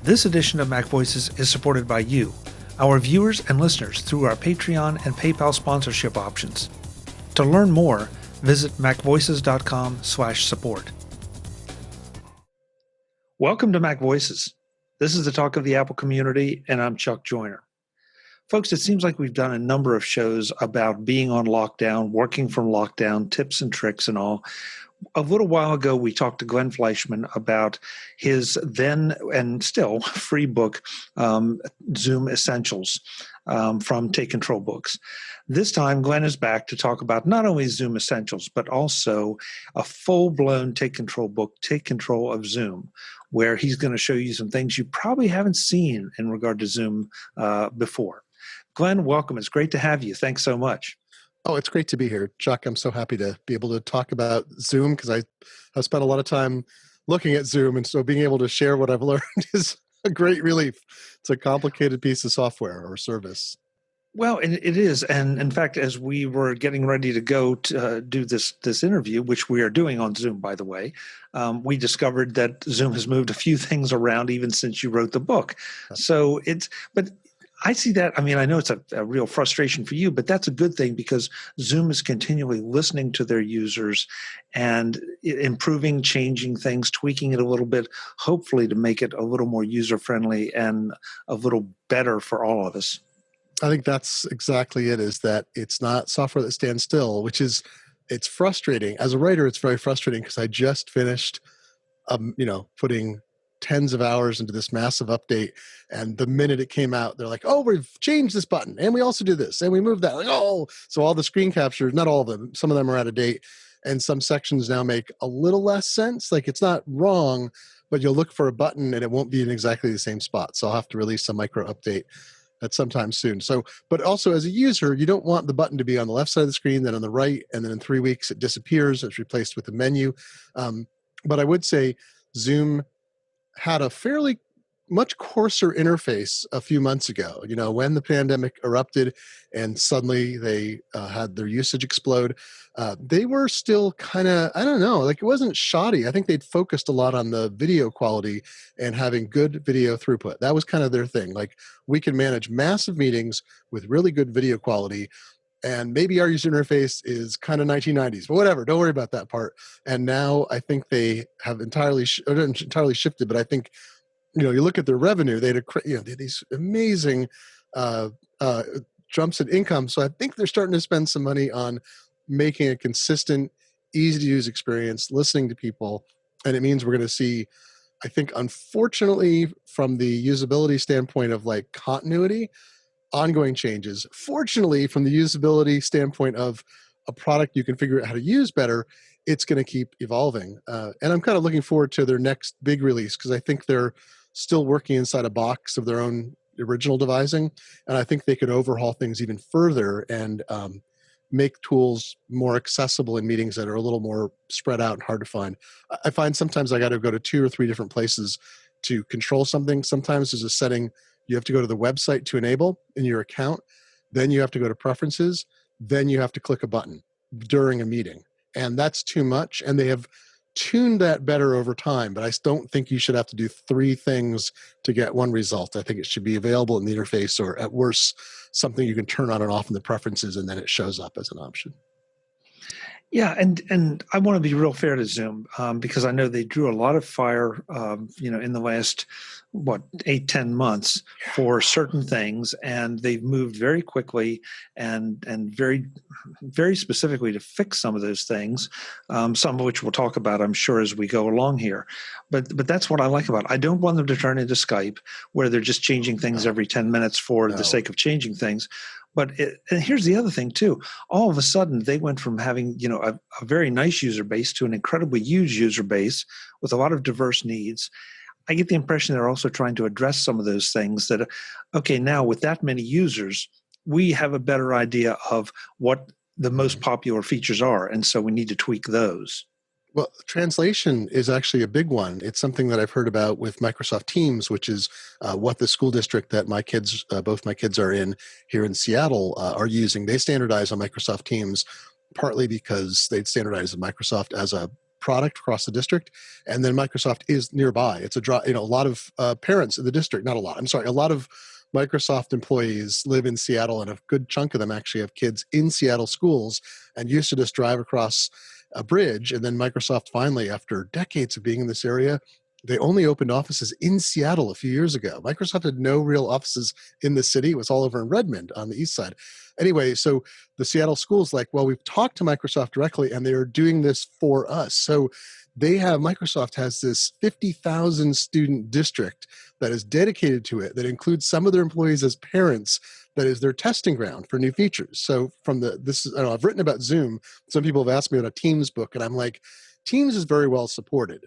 This edition of MacVoices is supported by you, our viewers and listeners, through our Patreon and PayPal sponsorship options. To learn more, visit macvoices.com/support. Welcome to MacVoices. This is the talk of the Apple community, and I'm Chuck Joyner. Folks, it seems like we've done a number of shows about being on lockdown, working from lockdown, tips and tricks and all. A little while ago, we talked to Glenn Fleishman about his then and still free book, Zoom Essentials, from Take Control Books. This time, Glenn is back to talk about not only Zoom Essentials, but also a full-blown Take Control book, Take Control of Zoom, where he's going to show you some things you probably haven't seen in regard to Zoom before. Glenn, welcome. It's great to have you. Thanks so much. Oh, it's great to be here, Chuck. I'm so happy to be able to talk about Zoom because I've spent a lot of time looking at Zoom, and so being able to share what I've learned is a great relief. It's a complicated piece of software or service. Well, it is. And in fact, as we were getting ready to go to do this interview, which we are doing on Zoom, by the way, we discovered that Zoom has moved a few things around even since you wrote the book. So but I see that. I mean, I know it's a real frustration for you, but that's a good thing because Zoom is continually listening to their users and improving, changing things, tweaking it a little bit, hopefully to make it a little more user-friendly and a little better for all of us. I think that's exactly it, is that it's not software that stands still, it's frustrating. As a writer, it's very frustrating because I just finished, putting tens of hours into this massive update, and the minute it came out, they're like, oh, we've changed this button and we also do this and we moved that, like, oh, so all the screen captures, not all of them, some of them are out of date, and some sections now make a little less sense. Like, it's not wrong, but you'll look for a button and it won't be in exactly the same spot, so I'll have to release a micro update at sometime soon. So, but also as a user, you don't want the button to be on the left side of the screen, then on the right, and then in 3 weeks it disappears, it's replaced with a menu. But I would say Zoom had a fairly much coarser interface a few months ago. When the pandemic erupted and suddenly they had their usage explode, they were still kind of, I don't know, like, it wasn't shoddy. I think they'd focused a lot on the video quality and having good video throughput. That was kind of their thing. Like, we can manage massive meetings with really good video quality, and maybe our user interface is kind of 1990s, but whatever, don't worry about that part. And now I think they have entirely shifted, but I think, you look at their revenue, they had these amazing jumps in income. So I think they're starting to spend some money on making a consistent, easy to use experience, listening to people. And it means we're going to see, I think, unfortunately, from the usability standpoint of like continuity, ongoing changes. Fortunately, from the usability standpoint of a product you can figure out how to use better, it's going to keep evolving. And I'm kind of looking forward to their next big release because I think they're still working inside a box of their own original devising. And I think they could overhaul things even further and make tools more accessible in meetings that are a little more spread out and hard to find. I find sometimes I got to go to 2 or 3 different places to control something. Sometimes there's a setting you have to go to the website to enable in your account. Then you have to go to preferences. Then you have to click a button during a meeting. And that's too much. And they have tuned that better over time. But I don't think you should have to do 3 things to get one result. I think it should be available in the interface, or at worst, something you can turn on and off in the preferences, and then it shows up as an option. Yeah, and I want to be real fair to Zoom because I know they drew a lot of fire, in the last 8-10 months for certain things, and they've moved very quickly and very, very specifically to fix some of those things. Some of which we'll talk about, I'm sure, as we go along here. But that's what I like about it. I don't want them to turn into Skype, where they're just changing things every 10 minutes for the sake of changing things. But and here's the other thing too. All of a sudden, they went from having a very nice user base to an incredibly huge user base with a lot of diverse needs. I get the impression they're also trying to address some of those things that, okay, now with that many users, we have a better idea of what the most popular features are, and so we need to tweak those. Well, translation is actually a big one. It's something that I've heard about with Microsoft Teams, which is what the school district that both my kids are in here in Seattle are using. They standardize on Microsoft Teams, partly because they'd standardize on Microsoft as a product across the district, and then Microsoft is nearby. It's a lot of parents in the district, not a lot, I'm sorry, a lot of Microsoft employees live in Seattle, and a good chunk of them actually have kids in Seattle schools and used to just drive across a bridge. And then Microsoft finally, after decades of being in this area, they only opened offices in Seattle a few years ago. Microsoft had no real offices in the city. It was all over in Redmond on the east side. Anyway, so the Seattle schools like, well, we've talked to Microsoft directly and they're doing this for us. So Microsoft has this 50,000 student district that is dedicated to it, that includes some of their employees as parents, that is their testing ground for new features. So I've written about Zoom. Some people have asked me about a Teams book, and I'm like, Teams is very well supported.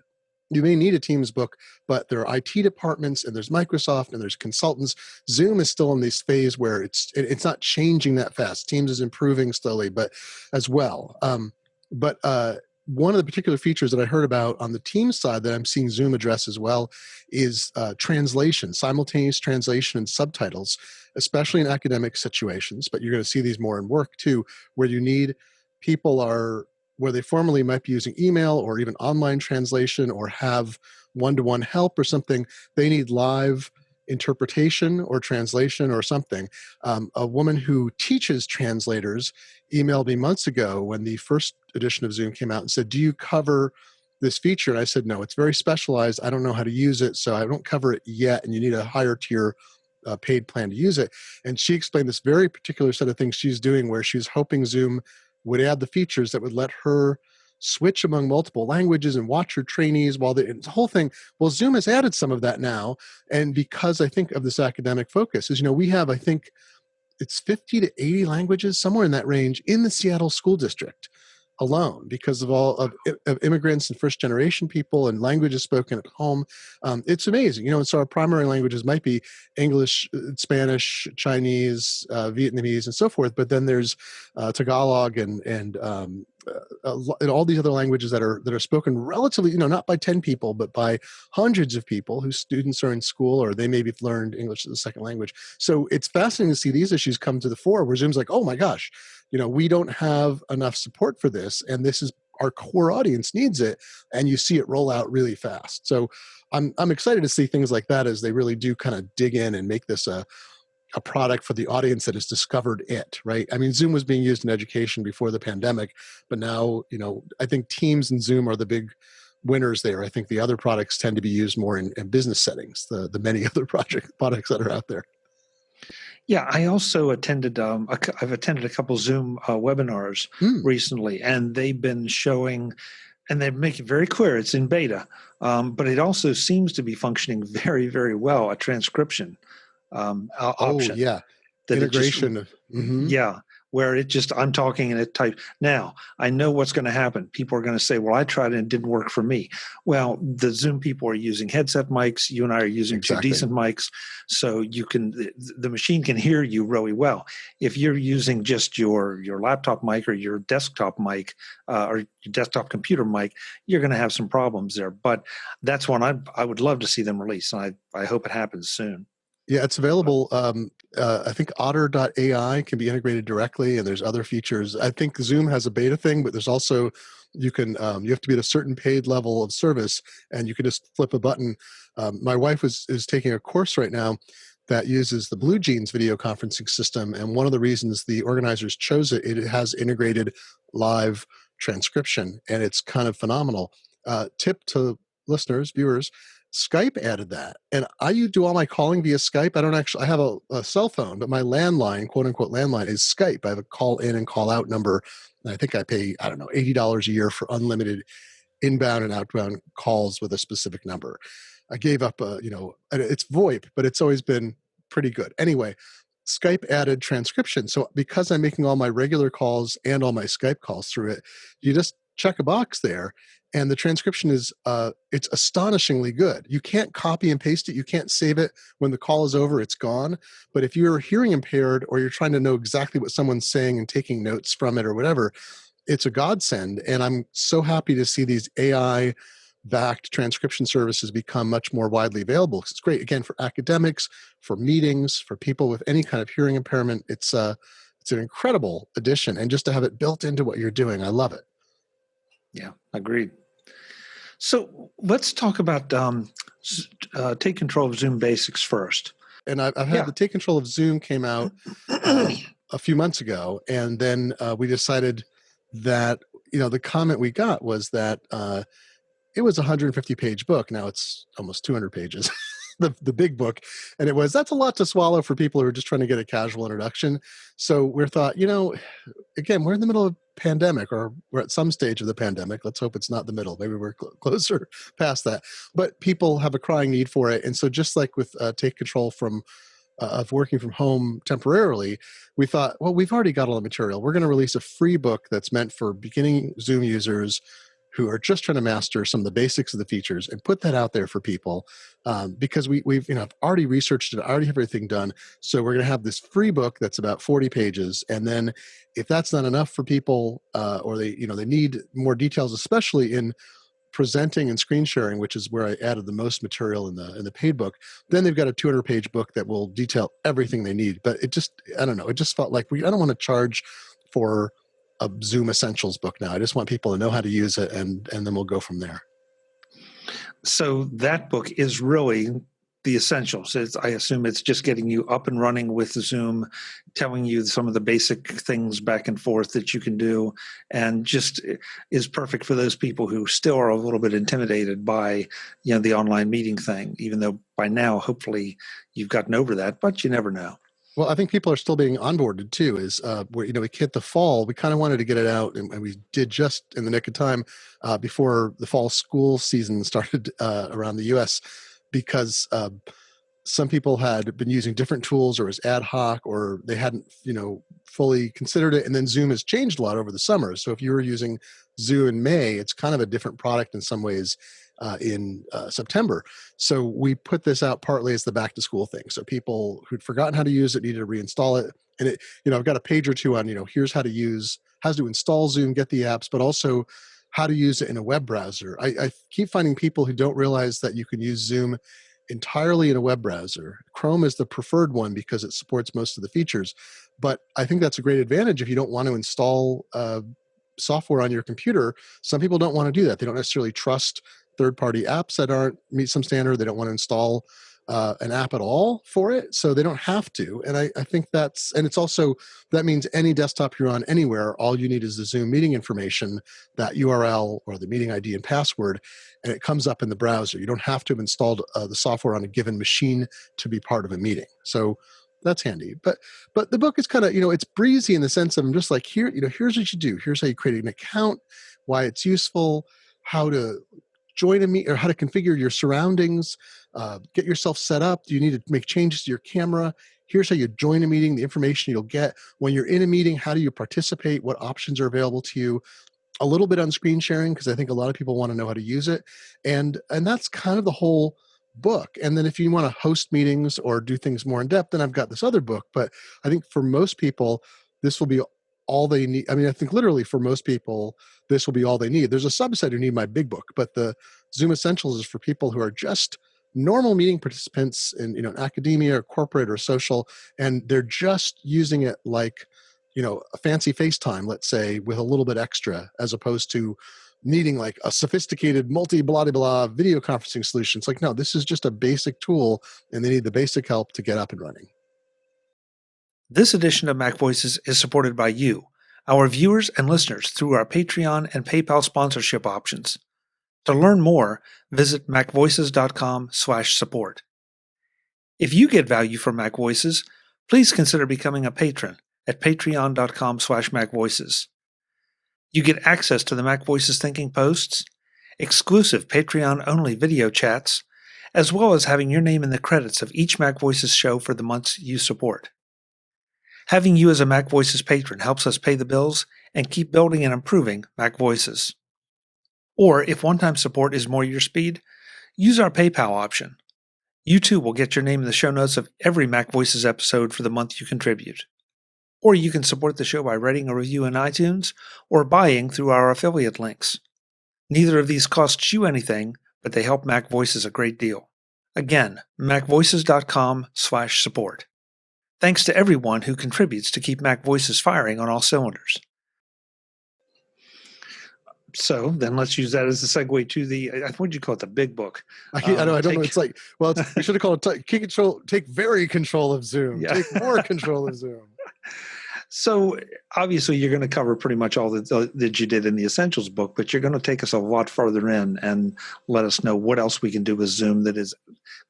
You may need a Teams book, but there are IT departments and there's Microsoft and there's consultants. Zoom is still in this phase where it's not changing that fast. Teams is improving slowly, but as well. But one of the particular features that I heard about on the Teams side that I'm seeing Zoom address as well is translation, simultaneous translation and subtitles, especially in academic situations. But you're going to see these more in work too, where you need where they formerly might be using email or even online translation or have one-to-one help or something. They need live interpretation or translation or something. A woman who teaches translators emailed me months ago when the first edition of Zoom came out and said, do you cover this feature? And I said, no, it's very specialized. I don't know how to use it, so I don't cover it yet, and you need a higher tier paid plan to use it. And she explained this very particular set of things she's doing where she's hoping Zoom would add the features that would let her switch among multiple languages and watch her trainees the whole thing. Well, Zoom has added some of that now. And because I think of this academic focus is, we have, I think it's 50 to 80 languages, somewhere in that range in the Seattle school district alone, because of all of immigrants and first generation people and languages spoken at home. It's amazing, and so our primary languages might be English, Spanish, Chinese, Vietnamese, and so forth. But then there's Tagalog and all these other languages that are spoken relatively, not by 10 people, but by hundreds of people whose students are in school, or they maybe have learned English as a second language. So it's fascinating to see these issues come to the fore, where Zoom's like, oh my gosh, we don't have enough support for this, and this is our core audience needs it, and you see it roll out really fast. So I'm excited to see things like that as they really do kind of dig in and make this a product for the audience that has discovered it, right? I mean, Zoom was being used in education before the pandemic, but now, I think Teams and Zoom are the big winners there. I think the other products tend to be used more in business settings, the many other products that are out there. Yeah, I also attended. I've attended a couple Zoom webinars recently, and they've been showing, and they make it very clear it's in beta, but it also seems to be functioning very, very well. A transcription option. Oh yeah, integration. Yeah, where I'm talking and it types. Now, I know what's going to happen. People are going to say, well, I tried it and it didn't work for me. Well, the Zoom people are using headset mics. You and I are using two decent mics. So the machine can hear you really well. If you're using just your laptop mic or your desktop mic or your desktop computer mic, you're going to have some problems there. But that's one I would love to see them release. And I hope it happens soon. Yeah, it's available. I think Otter.ai can be integrated directly, and there's other features. I think Zoom has a beta thing, but there's also you have to be at a certain paid level of service, and you can just flip a button. My wife is taking a course right now that uses the Blue Jeans video conferencing system, and one of the reasons the organizers chose it has integrated live transcription, and it's kind of phenomenal. Tip to listeners, viewers. Skype added that, and I do all my calling via Skype. I have a cell phone, but my landline, quote unquote landline, is Skype. I have a call in and call out number, and I think I pay, $80 a year for unlimited inbound and outbound calls with a specific number. I gave up, it's VoIP, but it's always been pretty good. Anyway, Skype added transcription. So because I'm making all my regular calls and all my Skype calls through it, you just check a box there, and the transcription is it's astonishingly good. You can't copy and paste it. You can't save it. When the call is over, it's gone. But if you're hearing impaired or you're trying to know exactly what someone's saying and taking notes from it or whatever, it's a godsend. And I'm so happy to see these AI-backed transcription services become much more widely available. It's great, again, for academics, for meetings, for people with any kind of hearing impairment. It's an incredible addition. And just to have it built into what you're doing, I love it. Yeah, agreed. So let's talk about take control of Zoom Basics first. And I've had Yeah. the Take Control of Zoom came out a few months ago, and then we decided that the comment we got was that it was a 150-page book. Now it's almost 200 pages, the big book, and that's a lot to swallow for people who are just trying to get a casual introduction. So we thought, again, we're in the middle of a pandemic, or we're at some stage of the pandemic. Let's hope it's not the middle. Maybe we're closer past that. But people have a crying need for it, and so just like with Take Control of working from home temporarily, we thought, well, we've already got all the material. We're going to release a free book that's meant for beginning Zoom users who are just trying to master some of the basics of the features, and put that out there for people, because we've already researched it, already have everything done. So we're going to have this free book that's about 40 pages, and then if that's not enough for people, or they need more details, especially in presenting and screen sharing, which is where I added the most material in the paid book, then they've got a 200-page book that will detail everything they need. But I don't know, it just felt like I don't want to charge for a Zoom Essentials book now. I just want people to know how to use it, and then we'll go from there. So that book is really the essentials. I assume it's just getting you up and running with Zoom, telling you some of the basic things back and forth that you can do, and just is perfect for those people who still are a little bit intimidated by the online meeting thing, even though by now, hopefully, you've gotten over that, but you never know. Well, I think people are still being onboarded too. Is where we hit the fall, we kind of wanted to get it out, and we did just in the nick of time before the fall school season started around the U.S. because some people had been using different tools, or it was ad hoc, or they hadn't fully considered it. And then Zoom has changed a lot over the summer. So if you were using Zoom in May, it's kind of a different product in some ways in September. So we put this out partly as the back to school thing. So people who'd forgotten how to use it needed to reinstall it. And I've got a page or two on, here's how to install Zoom, get the apps, but also how to use it in a web browser. I keep finding people who don't realize that you can use Zoom entirely in a web browser. Chrome is the preferred one because it supports most of the features. But I think that's a great advantage if you don't want to install software on your computer. Some people don't want to do that. They don't necessarily trust third-party apps that aren't meet some standard. They don't want to install an app at all for it, so they don't have to. And I think it's also, that means any desktop you're on anywhere, all you need is the Zoom meeting information, that URL or the meeting ID and password, and it comes up in the browser. You don't have to have installed the software on a given machine to be part of a meeting. So that's handy. But the book is kind of, it's breezy in the sense of, I'm just like, here's what you do. Here's how you create an account, why it's useful, how to join a meet, or how to configure your surroundings, get yourself set up. Do you need to make changes to your camera? Here's how you join a meeting, the information you'll get when you're in a meeting. How do you participate? What options are available to you? A little bit on screen sharing, because I think a lot of people want to know how to use it. And that's kind of the whole book. And then if you want to host meetings or do things more in depth, then I've got this other book. But I think for most people, this will be all they need. I mean, I think literally for most people, this will be all they need. There's a subset who need my big book, but the Zoom Essentials is for people who are just normal meeting participants in academia or corporate or social, and they're just using it like a fancy FaceTime, let's say, with a little bit extra, as opposed to needing like a sophisticated blah blah video conferencing solution. It's like, no, this is just a basic tool, and they need the basic help to get up and running. This edition of MacVoices is supported by you, our viewers and listeners, through our Patreon and PayPal sponsorship options. To learn more, visit MacVoices.com/support. If you get value from MacVoices, please consider becoming a patron at patreon.com/MacVoices. You get access to the MacVoices Thinking Posts, exclusive Patreon-only video chats, as well as having your name in the credits of each MacVoices show for the months you support. Having you as a MacVoices patron helps us pay the bills and keep building and improving MacVoices. Or if one-time support is more your speed, use our PayPal option. You too will get your name in the show notes of every MacVoices episode for the month you contribute. Or you can support the show by writing a review in iTunes or buying through our affiliate links. Neither of these costs you anything, but they help MacVoices a great deal. Again, MacVoices.com/support. Thanks to everyone who contributes to keep MacVoices firing on all cylinders. So then let's use that as a segue to the, what would you call it, the big book. I know. I don't know. It's like, well, we should have called it take very control of Zoom. Yeah. Take more control of Zoom. So obviously you're going to cover pretty much all that you did in the Essentials book, but you're going to take us a lot farther in and let us know what else we can do with Zoom that is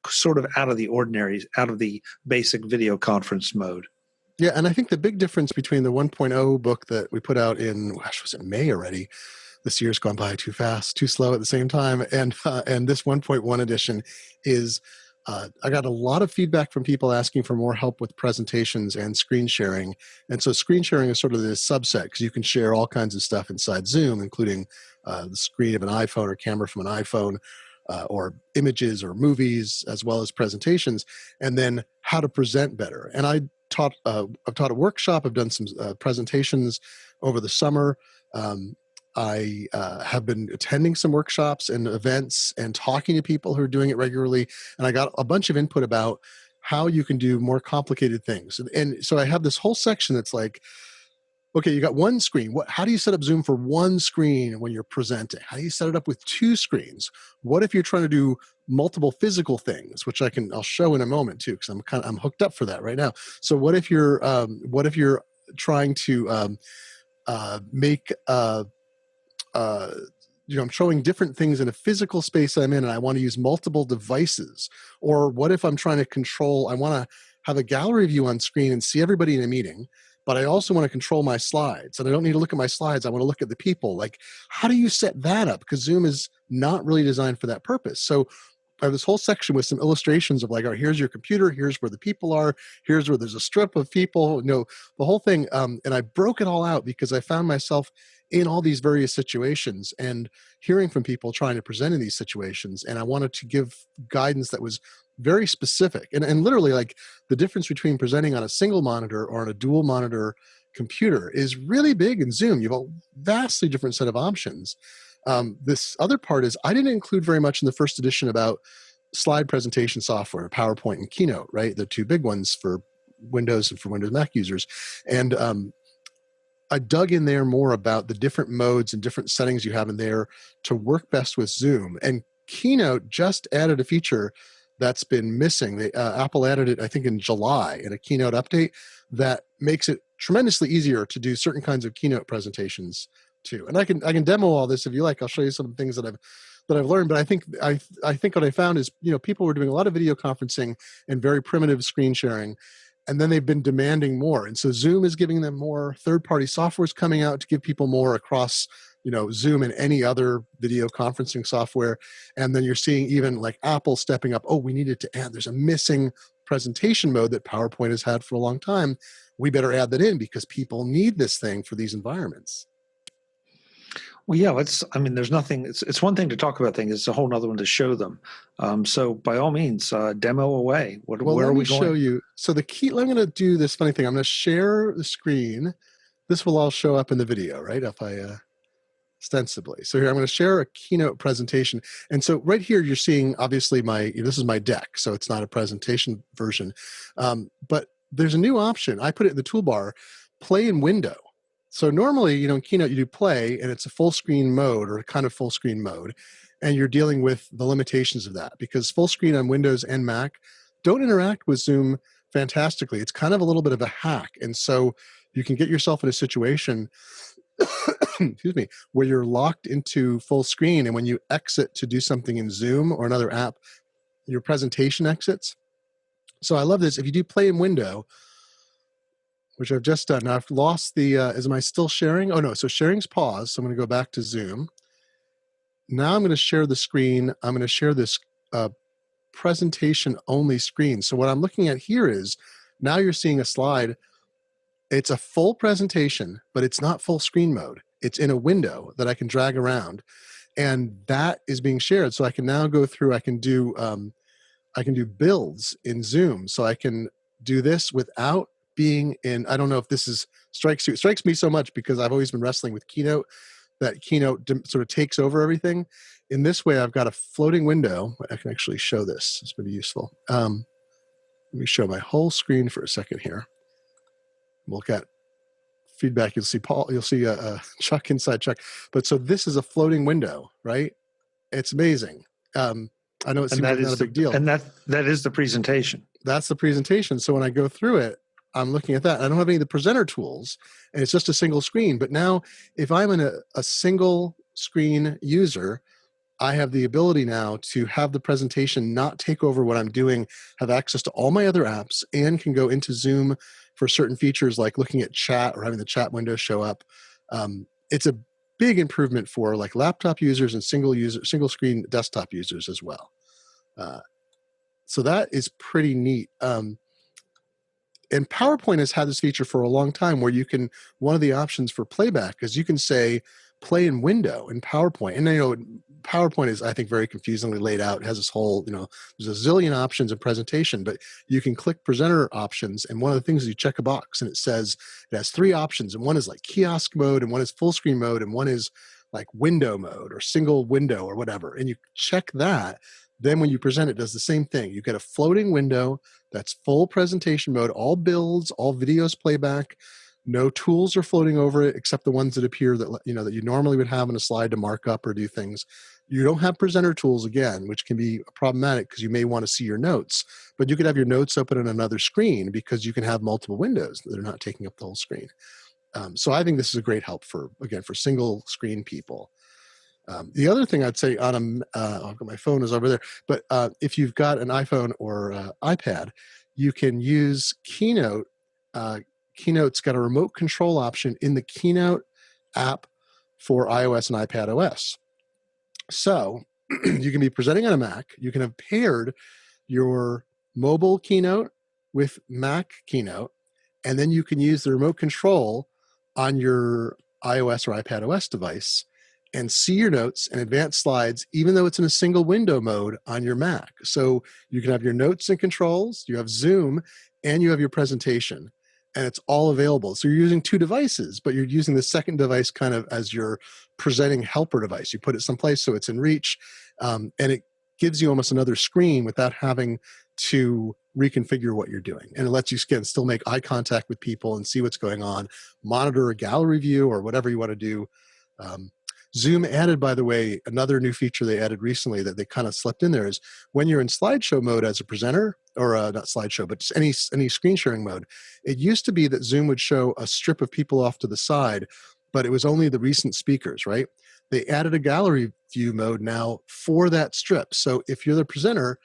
sort of out of the ordinary, out of the basic video conference mode. Yeah, and I think the big difference between the 1.0 book that we put out in, was it May already? This year's gone by too fast, too slow at the same time. And this 1.1 edition is, I got a lot of feedback from people asking for more help with presentations and screen sharing. And so screen sharing is sort of this subset because you can share all kinds of stuff inside Zoom, including the screen of an iPhone or camera from an iPhone, or images or movies, as well as presentations, and then how to present better. And I've taught a workshop. I've done some presentations over the summer. I have been attending some workshops and events and talking to people who are doing it regularly. And I got a bunch of input about how you can do more complicated things. And so I have this whole section that's like, okay, you got one screen. How do you set up Zoom for one screen when you're presenting? How do you set it up with two screens? What if you're trying to do multiple physical things, which I'll show in a moment too, because I'm hooked up for that right now. So what if you're trying to make I'm showing different things in a physical space I'm in, and I want to use multiple devices. Or what if I'm trying to I want to have a gallery view on screen and see everybody in a meeting, but I also want to control my slides, and I don't need to look at my slides. I want to look at the people. Like, how do you set that up? Because Zoom is not really designed for that purpose. So I have this whole section with some illustrations of like, all right, here's your computer, here's where the people are, here's where there's a strip of people, the whole thing. And I broke it all out because I found myself in all these various situations and hearing from people trying to present in these situations. And I wanted to give guidance that was very specific. And literally, like, the difference between presenting on a single monitor or on a dual monitor computer is really big in Zoom. You have a vastly different set of options. This other part is I didn't include very much in the first edition about slide presentation software, PowerPoint and Keynote, right? The two big ones for Windows and for Windows Mac users. And I dug in there more about the different modes and different settings you have in there to work best with Zoom. And Keynote just added a feature that's been missing. Apple added it, I think, in July in a Keynote update that makes it tremendously easier to do certain kinds of Keynote presentations too. And I can demo all this if you like. I'll show you some things that I've learned. But I think what I found is, people were doing a lot of video conferencing and very primitive screen sharing, and then they've been demanding more. And so Zoom is giving them more. Third-party software is coming out to give people more across, Zoom and any other video conferencing software. And then you're seeing even like Apple stepping up. Oh, we needed to add. There's a missing presentation mode that PowerPoint has had for a long time. We better add that in because people need this thing for these environments. Well, yeah, there's nothing, it's one thing to talk about things, it's a whole other one to show them. So by all means, demo away. Where are we going? Show you. So I'm going to do this funny thing. I'm going to share the screen. This will all show up in the video, right? If I, ostensibly. So here, I'm going to share a Keynote presentation. And so right here, you're seeing, obviously, this is my deck. So it's not a presentation version. But there's a new option. I put it in the toolbar, play in window. So normally, in Keynote, you do play, and it's a full screen mode or a kind of full screen mode, and you're dealing with the limitations of that because full screen on Windows and Mac don't interact with Zoom fantastically. It's kind of a little bit of a hack, and so you can get yourself in a situation, excuse me, where you're locked into full screen, and when you exit to do something in Zoom or another app, your presentation exits. So I love this. If you do play in window, which I've just done. Now I've lost am I still sharing? Oh no, so sharing's paused. So I'm going to go back to Zoom. Now I'm going to share the screen. I'm going to share this presentation only screen. So what I'm looking at here is, now you're seeing a slide. It's a full presentation, but it's not full screen mode. It's in a window that I can drag around, and that is being shared. So I can now go through, I can do builds in Zoom. So I can do this without being in, I don't know if this strikes you. It strikes me so much because I've always been wrestling with Keynote, that Keynote sort of takes over everything. In this way, I've got a floating window. I can actually show this. It's going to be useful. Let me show my whole screen for a second here. We'll get feedback. You'll see Paul. You'll see Chuck inside Chuck. But so this is a floating window, right? It's amazing. I know it seems like not a big deal, and that is the presentation. That's the presentation. So when I go through it, I'm looking at that. I don't have any of the presenter tools, and it's just a single screen. But now, if I'm in a single screen user, I have the ability now to have the presentation not take over what I'm doing, have access to all my other apps, and can go into Zoom for certain features like looking at chat or having the chat window show up. It's a big improvement for like laptop users and single screen desktop users as well. So that is pretty neat. And PowerPoint has had this feature for a long time where you can, one of the options for playback is you can say play in window in PowerPoint. And PowerPoint is, I think, very confusingly laid out. It has this whole, there's a zillion options in presentation, but you can click presenter options. And one of the things is you check a box and it says it has 3 options. And one is like kiosk mode, and one is full screen mode, and one is like window mode or single window or whatever. And you check that. Then when you present, it does the same thing. You get a floating window that's full presentation mode, all builds, all videos playback. No tools are floating over it except the ones that appear that that you normally would have in a slide to mark up or do things. You don't have presenter tools again, which can be problematic because you may want to see your notes, but you could have your notes open on another screen because you can have multiple windows that are not taking up the whole screen. So I think this is a great help for single screen people. The other thing I'd say on my phone is over there, but if you've got an iPhone or iPad, you can use Keynote. Keynote's got a remote control option in the Keynote app for iOS and iPad OS. So you can be presenting on a Mac. You can have paired your mobile Keynote with Mac Keynote, and then you can use the remote control on your iOS or iPad OS device and see your notes and advanced slides, even though it's in a single window mode on your Mac. So you can have your notes and controls, you have Zoom, and you have your presentation, and it's all available. So you're using 2 devices, but you're using the second device kind of as your presenting helper device. You put it someplace so it's in reach, and it gives you almost another screen without having to reconfigure what you're doing. And it lets you still make eye contact with people and see what's going on, monitor a gallery view or whatever you want to do. Zoom added, by the way, another new feature they added recently that they kind of slipped in there is when you're in slideshow mode as a presenter, or not slideshow, but just any screen sharing mode. It used to be that Zoom would show a strip of people off to the side, but it was only the recent speakers, right? They added a gallery view mode now for that strip. So if you're the presenter,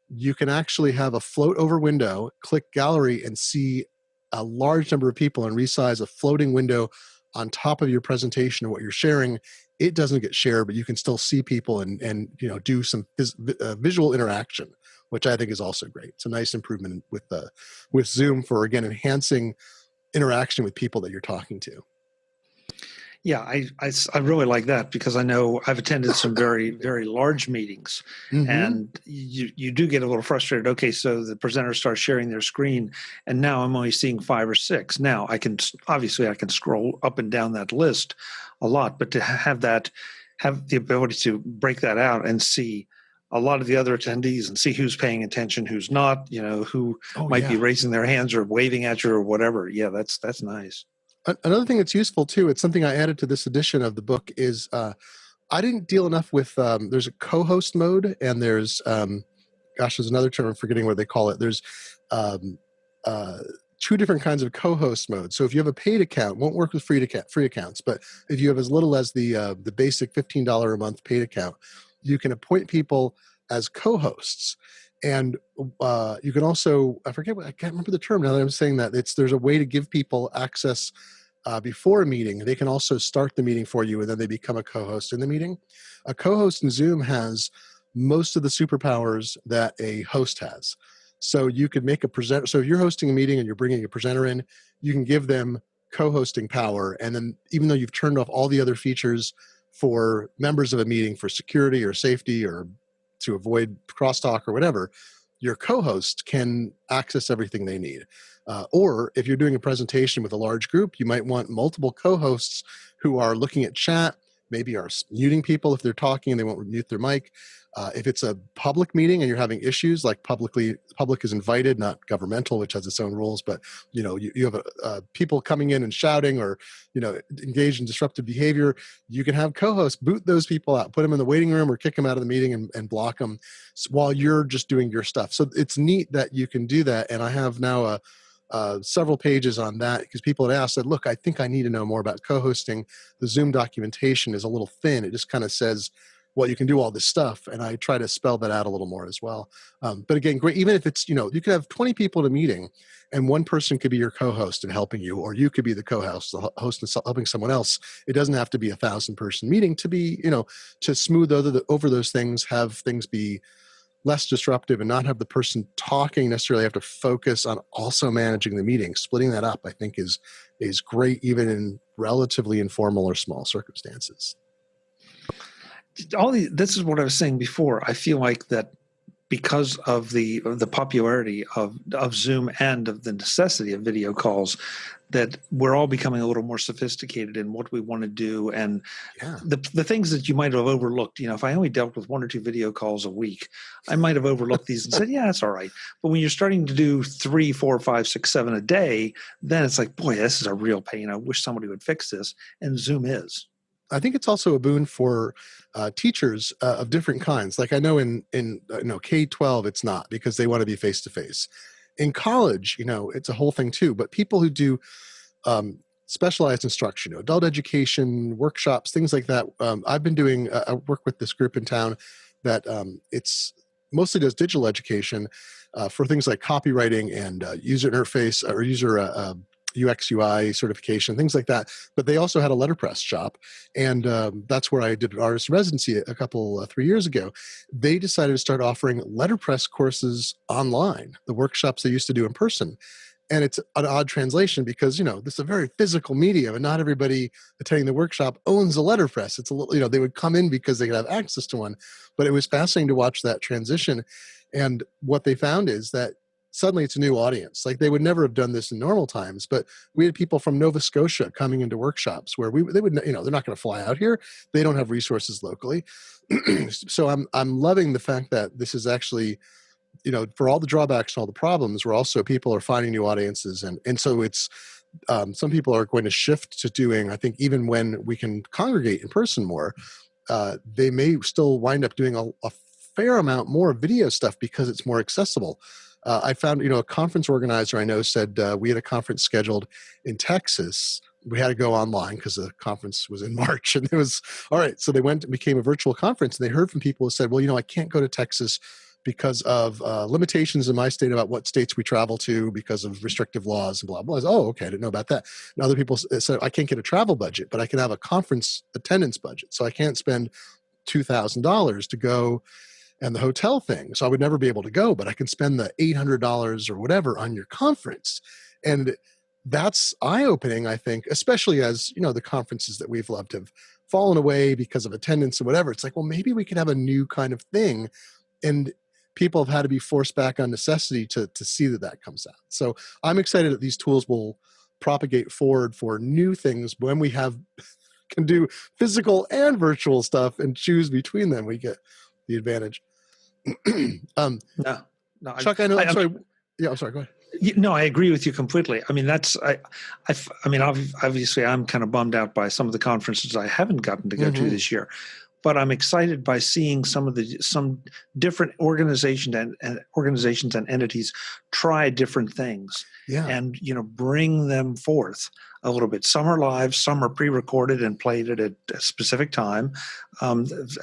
you can actually have a float over window, click gallery, and see a large number of people and resize a floating window on top of your presentation and what you're sharing. It doesn't get shared, but you can still see people and do some visual interaction, which I think is also great. It's a nice improvement with Zoom for, again, enhancing interaction with people that you're talking to. Yeah, I really like that because I know I've attended some very, very large meetings, and you do get a little frustrated. Okay, so the presenter starts sharing their screen, and now I'm only seeing 5 or 6. Now I can scroll up and down that list a lot, but to have the ability to break that out and see a lot of the other attendees and see who's paying attention, who's not, who might be raising their hands or waving at you or whatever. Yeah, that's nice. Another thing that's useful too, it's something I added to this edition of the book, is I didn't deal enough with, there's a co-host mode, and there's another term, I'm forgetting what they call it. There's 2 different kinds of co-host mode. So if you have a paid account, won't work with free accounts, but if you have as little as the basic $15 a month paid account, you can appoint people as co-hosts. And you can also, I can't remember the term now that I'm saying that. There's a way to give people access before a meeting. They can also start the meeting for you, and then they become a co-host in the meeting. A co-host in Zoom has most of the superpowers that a host has. So you could make a presenter. So if you're hosting a meeting and you're bringing a presenter in, you can give them co-hosting power. And then even though you've turned off all the other features for members of a meeting for security or safety or to avoid crosstalk or whatever, your co-host can access everything they need. Or if you're doing a presentation with a large group, you might want multiple co-hosts who are looking at chat, maybe are muting people if they're talking and they won't mute their mic. If it's a public meeting and you're having issues, like public is invited, not governmental, which has its own rules, but you have people coming in and shouting or engaged in disruptive behavior, you can have co-hosts boot those people out, put them in the waiting room or kick them out of the meeting and block them while you're just doing your stuff. So it's neat that you can do that. And I have now several pages on that because people had asked, said, look, I think I need to know more about co-hosting. The Zoom documentation is a little thin. It just kind of says, well, you can do all this stuff. And I try to spell that out a little more as well. But again, great. Even if it's, you could have 20 people at a meeting and one person could be your co-host and helping you, or you could be the co-host, the host and helping someone else. It doesn't have to be 1,000-person meeting to be, to smooth over those things, have things be less disruptive and not have the person talking necessarily have to focus on also managing the meeting. Splitting that up, I think, is great, even in relatively informal or small circumstances. This is what I was saying before. I feel like that because of the popularity of Zoom and of the necessity of video calls, that we're all becoming a little more sophisticated in what we want to do, and the things that you might have overlooked. If I only dealt with 1 or 2 video calls a week, I might have overlooked these and said, yeah, it's all right. But when you're starting to do 3, 4, 5, 6, 7 a day, then it's like, boy, this is a real pain. I wish somebody would fix this. And Zoom is. I think it's also a boon for teachers of different kinds. Like I know in K-12, it's not, because they want to be face-to-face. In college, it's a whole thing too. But people who do specialized instruction, adult education, workshops, things like that. I've been doing, I work with this group in town that it's mostly does digital education for things like copywriting and user interface or user UX UI certification, things like that. But they also had a letterpress shop. And that's where I did an artist residency a couple, 3 years ago. They decided to start offering letterpress courses online, the workshops they used to do in person. And it's an odd translation because, this is a very physical medium and not everybody attending the workshop owns a letterpress. It's a little, they would come in because they could have access to one. But it was fascinating to watch that transition. And what they found is that suddenly it's a new audience. Like they would never have done this in normal times, but we had people from Nova Scotia coming into workshops where they would, they're not going to fly out here. They don't have resources locally. So I'm loving the fact that this is actually, for all the drawbacks and all the problems, where also people are finding new audiences. And so it's, some people are going to shift to doing, I think, even when we can congregate in person more, they may still wind up doing a fair amount more video stuff because it's more accessible. I found, a conference organizer I know said we had a conference scheduled in Texas. We had to go online because the conference was in March, and it was all right. So they went and became a virtual conference, and they heard from people who said, well, I can't go to Texas because of limitations in my state about what states we travel to because of restrictive laws and blah, blah. I was, oh, okay, I didn't know about that. And other people said, I can't get a travel budget, but I can have a conference attendance budget. So I can't spend $2,000 to go and the hotel thing. So I would never be able to go, but I can spend the $800 or whatever on your conference. And that's eye-opening, I think, especially as, the conferences that we've loved have fallen away because of attendance and whatever. It's like, well, maybe we could have a new kind of thing. And people have had to be forced back on necessity to see that comes out. So I'm excited that these tools will propagate forward for new things when we can do physical and virtual stuff and choose between them. We get the advantage. No, Chuck, I know. I'm sorry. Yeah, I'm sorry. Go ahead. No, I agree with you completely. I mean, obviously, I'm kind of bummed out by some of the conferences I haven't gotten to go to this year, but I'm excited by seeing some different organizations and entities try different things, and bring them forth a little bit. Some are live, some are pre-recorded and played at a specific time.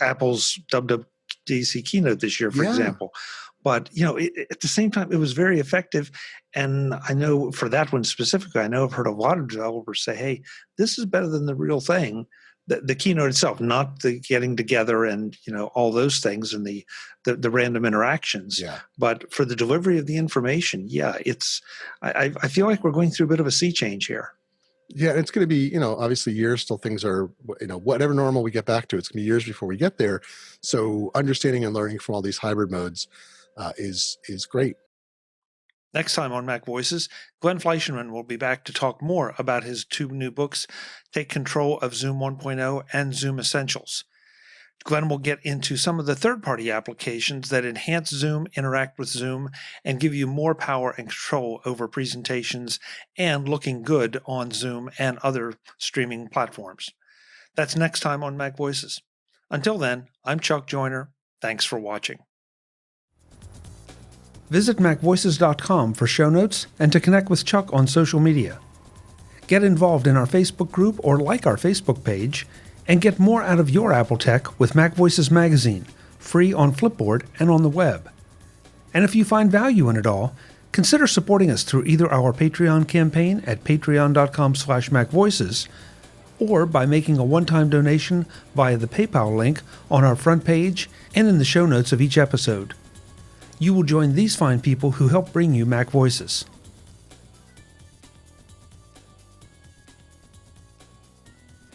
Apple's WWDC keynote this year, for example. But, at the same time, it was very effective. And I know for that one specifically, I've heard a lot of developers say, hey, this is better than the real thing. The keynote itself, not the getting together and, all those things and the random interactions. Yeah. But for the delivery of the information, I feel like we're going through a bit of a sea change here. Yeah, it's going to be, obviously years till things are, whatever normal we get back to, it's going to be years before we get there. So understanding and learning from all these hybrid modes is great. Next time on Mac Voices, Glenn Fleishman will be back to talk more about his 2 new books, Take Control of Zoom 1.0 and Zoom Essentials. Glenn will get into some of the third-party applications that enhance Zoom, interact with Zoom, and give you more power and control over presentations and looking good on Zoom and other streaming platforms. That's next time on Mac Voices. Until then, I'm Chuck Joyner. Thanks for watching. Visit MacVoices.com for show notes and to connect with Chuck on social media. Get involved in our Facebook group or like our Facebook page, and get more out of your Apple tech with MacVoices Magazine, free on Flipboard and on the web. And if you find value in it all, consider supporting us through either our Patreon campaign at patreon.com/MacVoices or by making a one-time donation via the PayPal link on our front page and in the show notes of each episode. You will join these fine people who help bring you Mac Voices.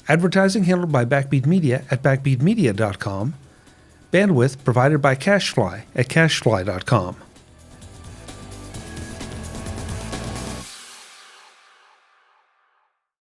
Advertising handled by Backbeat Media at backbeatmedia.com. Bandwidth provided by CacheFly at cachefly.com.